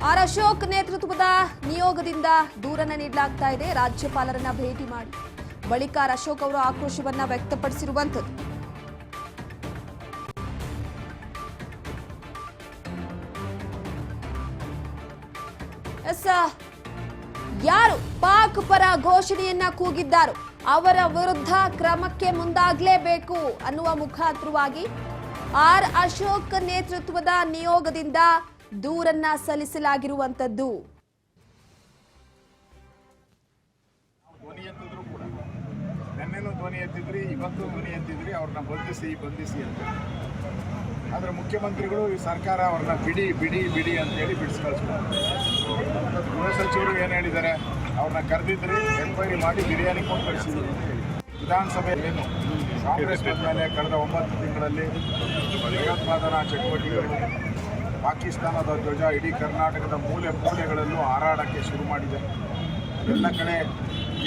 R Ashok ನೇತೃತ್ವದ ನಿಯೋಗದಿಂದ ದೂರನ್ನ ನೀಡಲಾಗ್ತಾ ಇದೆ. ರಾಜ್ಯಪಾಲರನ್ನ ಭೇಟಿ ಮಾಡಿ ಬಳಿಕ ಆರ್ ಅಶೋಕ್ ಅವರು ಆಕ್ರೋಶವನ್ನ ವ್ಯಕ್ತಪಡಿಸಿರುವಂತದ್ದು. ಯಾರು ಪಾಕ್ ಪರ ಘೋಷಣೆಯನ್ನ ಕೂಗಿದ್ದಾರೋ ಅವರ ವಿರುದ್ಧ ಕ್ರಮಕ್ಕೆ ಮುಂದಾಗಲೇಬೇಕು ಅನ್ನುವ ಮುಖಾಂತರವಾಗಿ ಆರ್ ಅಶೋಕ್ ನೇತೃತ್ವದ ನಿಯೋಗದಿಂದ ದೂರನ್ನ ಸಲ್ಲಿಸಲಾಗಿರುವಂತದ್ದು. ಧ್ವನಿ ಎತ್ತಿದ್ರಿ, ಇವತ್ತು ಧ್ವನಿ ಎತ್ತಿದ್ರಿ, ಅವ್ರನ್ನ ಬಂಧಿಸಿ ಅಂತ. ಆದ್ರೆ ಮುಖ್ಯಮಂತ್ರಿಗಳು ಈ ಸರ್ಕಾರ ಅವ್ರನ್ನ ಬಿಡಿ ಬಿಡಿ ಬಿಡಿ ಅಂತೇಳಿ ಬಿಡಿಸಿ ಕಳಿಸ್ತಾರೆ. ಗೃಹ ಸಚಿವರು ಏನು ಹೇಳಿದ್ದಾರೆ, ಅವ್ರನ್ನ ಕರೆದಿದ್ರಿ, ಎನ್ಕ್ವೈರಿ ಮಾಡಿ ಬಿರಿಯಾನಿ ಕೊಟ್ಟು ಕಳಿಸಿದ್ರು ಅಂತ ಹೇಳಿ. ವಿಧಾನಸಭೆಯಲ್ಲಿ ಏನು ಕಾಂಗ್ರೆಸ್ ಮೇಲೆ ಕಳೆದ 9 ತಿಂಗಳಲ್ಲಿ ಭಯೋತ್ಪಾದನಾ ಚಟುವಟಿಕೆಗಳು, ಪಾಕಿಸ್ತಾನದ ಧ್ವಜ ಇಡೀ ಕರ್ನಾಟಕದ ಮೂಲೆ ಮೂಲೆಗಳಲ್ಲೂ ಹಾರಾಡಕ್ಕೆ ಶುರು ಮಾಡಿದೆ. ಎಲ್ಲ ಕಡೆ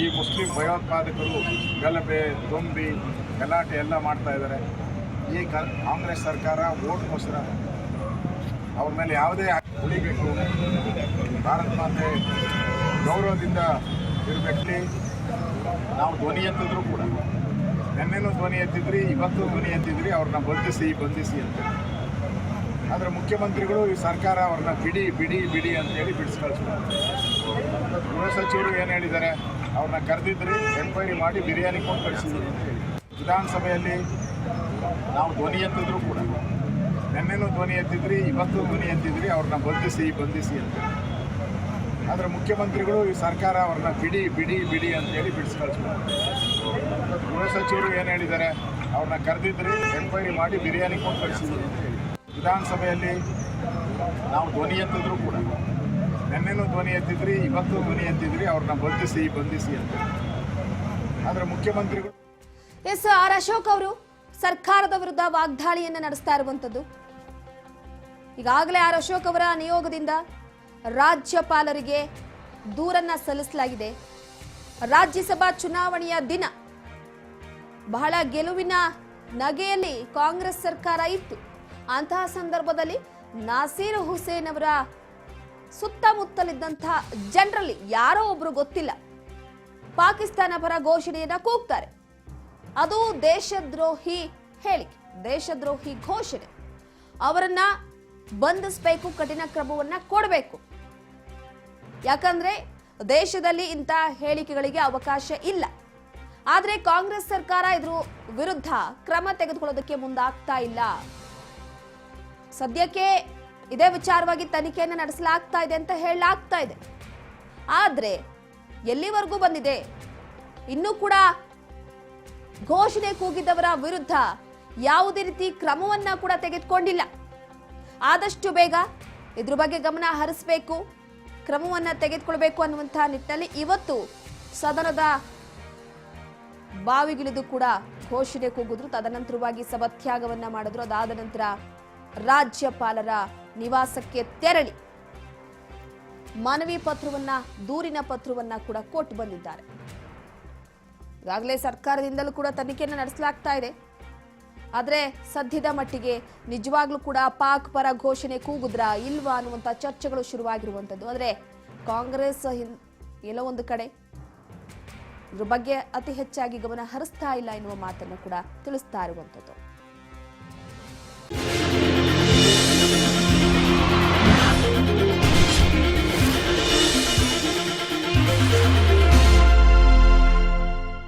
ಈ ಮುಸ್ಲಿಂ ಭಯೋತ್ಪಾದಕರು ಗಲಭೆ, ದೊಂಬಿ, ಗಲಾಟೆ ಎಲ್ಲ ಮಾಡ್ತಾ ಇದ್ದಾರೆ. ಈ ಕಾಂಗ್ರೆಸ್ ಸರ್ಕಾರ ಓಟ್ಗೋಸ್ಕರ ಅವ್ರ ಮೇಲೆ ಯಾವುದೇ ಉಳಿಬೇಕು, ಭಾರತ ಮಾತೆ ಗೌರವದಿಂದ ಇರಬೇಕು. ನಾವು ಧ್ವನಿ ಎತ್ತಿದ್ರು ಕೂಡ, ನೆನ್ನೆನೂ ಧ್ವನಿ ಎತ್ತಿದ್ರಿ, ಇವತ್ತು ಧ್ವನಿ ಎತ್ತಿದ್ರಿ, ಅವ್ರನ್ನ ಬಂಧಿಸಿ ಅಂತ. ಆದರೆ ಮುಖ್ಯಮಂತ್ರಿಗಳು ಈ ಸರ್ಕಾರ ಅವ್ರನ್ನ ಬಿಡಿ ಬಿಡಿ ಬಿಡಿ ಅಂತೇಳಿ ಬಿಡಿಸಿ ಕಳಿಸ್ತಾರೆ. ಗೃಹ ಸಚಿವರು ಏನು ಹೇಳಿದ್ದಾರೆ, ಅವ್ರನ್ನ ಕರೆದಿದ್ರಿ, ಎನ್ಕ್ವೈರಿ ಮಾಡಿ ಬಿರಿಯಾನಿ ಕೊಟ್ಟು ಕಳಿಸಿದ್ರು ಅಂತ ಹೇಳಿ. ವಿಧಾನಸಭೆಯಲ್ಲಿ ನಾವು ಧ್ವನಿ ಎತ್ತಿದ್ರು ಕೂಡ, ನೆನ್ನೆನೂ ಧ್ವನಿ ಎತ್ತಿದ್ರಿ, ಇವತ್ತು ಧ್ವನಿ ಎತ್ತಿದ್ರಿ, ಅವ್ರನ್ನ ಬಂಧಿಸಿ ಅಂತ. ಆದರೆ ಮುಖ್ಯಮಂತ್ರಿಗಳು ಈ ಸರ್ಕಾರ ಅವ್ರನ್ನ ಬಿಡಿ ಬಿಡಿ ಬಿಡಿ ಅಂತೇಳಿ ಬಿಡಿಸಿ ಕಳಿಸ್ತಾರೆ. ಗೃಹ ಸಚಿವರು ಏನು ಹೇಳಿದ್ದಾರೆ, ಅವ್ರನ್ನ ಕರೆದಿದ್ರಿ, ಎನ್ಕ್ವೈರಿ ಮಾಡಿ ಬಿರಿಯಾನಿ ಕೊಟ್ಟು ಕಳಿಸಿದ್ರು ಅಂತ ಹೇಳಿ. ವಿಧಾನಸಭೆಯಲ್ಲಿ ನಾವು ಧ್ವನಿ ಎತ್ತಿದ್ರು ಕೂಡ, ನೆನ್ನೆನೂ ಧ್ವನಿ ಎತ್ತಿದ್ರಿ, ಇವತ್ತು ಧ್ವನಿ ಎತ್ತಿದ್ರಿ, ಅವ್ರನ್ನ ಬಂಧಿಸಿ ಅಂತ. ಆದರೆ ಮುಖ್ಯಮಂತ್ರಿಗಳು ಆರ್ ಅಶೋಕ್ ಅವರು ಸರ್ಕಾರದ ವಿರುದ್ಧ ವಾಗ್ದಾಳಿಯನ್ನ ನಡೆಸ್ತಾ ಇರುವಂತದ್ದು. ಈಗಾಗಲೇ ಆರ್ ಅಶೋಕ್ ಅವರ ನಿಯೋಗದಿಂದ ರಾಜ್ಯಪಾಲರಿಗೆ ದೂರನ್ನ ಸಲ್ಲಿಸಲಾಗಿದೆ. ರಾಜ್ಯಸಭಾ ಚುನಾವಣೆಯ ದಿನ ಬಹಳ ಗೆಲುವಿನ ನಗೆಯಲ್ಲಿ ಕಾಂಗ್ರೆಸ್ ಸರ್ಕಾರ ಇತ್ತು. ಅಂತಹ ಸಂದರ್ಭದಲ್ಲಿ ನಾಸೀರ್ ಹುಸೇನ್ ಅವರ ಸುತ್ತಮುತ್ತಲಿದ್ದಂತಹ ಜನರಲ್ಲಿ ಯಾರೋ ಒಬ್ರು ಗೊತ್ತಿಲ್ಲ ಪಾಕಿಸ್ತಾನ ಪರ ಘೋಷಣೆಯನ್ನ ಕೂಗ್ತಾರೆ. ಅದು ದೇಶದ್ರೋಹಿ ಹೇಳಿಕೆ, ದೇಶದ್ರೋಹಿ ಘೋಷಣೆ. ಅವರನ್ನ ಬಂಧಿಸಬೇಕು, ಕಠಿಣ ಕ್ರಮವನ್ನ ಕೊಡಬೇಕು. ಯಾಕಂದ್ರೆ ದೇಶದಲ್ಲಿ ಇಂತಹ ಹೇಳಿಕೆಗಳಿಗೆ ಅವಕಾಶ ಇಲ್ಲ. ಆದ್ರೆ ಕಾಂಗ್ರೆಸ್ ಸರ್ಕಾರ ಇದ್ರ ವಿರುದ್ಧ ಕ್ರಮ ತೆಗೆದುಕೊಳ್ಳೋದಕ್ಕೆ ಮುಂದಾಗ್ತಾ ಇಲ್ಲ. ಸದ್ಯಕ್ಕೆ ಇದೇ ವಿಚಾರವಾಗಿ ತನಿಖೆಯನ್ನು ನಡೆಸಲಾಗ್ತಾ ಇದೆ ಅಂತ ಹೇಳಲಾಗ್ತಾ ಇದೆ. ಆದ್ರೆ ಎಲ್ಲಿವರೆಗೂ ಬಂದಿದೆ, ಇನ್ನೂ ಕೂಡ ಘೋಷಣೆ ಕೂಗಿದವರ ವಿರುದ್ಧ ಯಾವುದೇ ರೀತಿ ಕ್ರಮವನ್ನ ಕೂಡ ತೆಗೆದುಕೊಂಡಿಲ್ಲ. ಆದಷ್ಟು ಬೇಗ ಇದ್ರ ಬಗ್ಗೆ ಗಮನ ಹರಿಸಬೇಕು, ಕ್ರಮವನ್ನ ತೆಗೆದುಕೊಳ್ಬೇಕು ಅನ್ನುವಂತಹ ನಿಟ್ಟಿನಲ್ಲಿ ಇವತ್ತು ಸದನದ ಬಾವಿಗಿಳಿದು ಕೂಡ ಘೋಷಣೆ ಕೂಗಿದ್ರು. ತದನಂತರವಾಗಿ ಸಭಾತ್ಯಾಗವನ್ನ ಮಾಡಿದ್ರು. ಅದಾದ ನಂತರ ರಾಜ್ಯಪಾಲರ ನಿವಾಸಕ್ಕೆ ತೆರಳಿ ಮನವಿ ಪತ್ರವನ್ನ, ದೂರಿನ ಪತ್ರವನ್ನ ಕೂಡ ಕೊಟ್ಟು ಬಂದಿದ್ದಾರೆ. ಈಗಾಗಲೇ ಸರ್ಕಾರದಿಂದಲೂ ಕೂಡ ತನಿಖೆಯನ್ನು ನಡೆಸಲಾಗ್ತಾ ಇದೆ. ಆದ್ರೆ ಸದ್ಯದ ಮಟ್ಟಿಗೆ ನಿಜವಾಗ್ಲೂ ಕೂಡ ಪಾಕ್ ಪರ ಘೋಷಣೆ ಕೂಗುದ್ರಾ ಇಲ್ವಾ ಅನ್ನುವಂಥ ಚರ್ಚೆಗಳು ಶುರುವಾಗಿರುವಂಥದ್ದು. ಆದ್ರೆ ಕಾಂಗ್ರೆಸ್ ಎಲ್ಲೋ ಒಂದು ಕಡೆ ಇದ್ರ ಬಗ್ಗೆ ಅತಿ ಹೆಚ್ಚಾಗಿ ಗಮನ ಹರಿಸ್ತಾ ಇಲ್ಲ ಎನ್ನುವ ಮಾತನ್ನು ಕೂಡ ತಿಳಿಸ್ತಾ ಇರುವಂಥದ್ದು.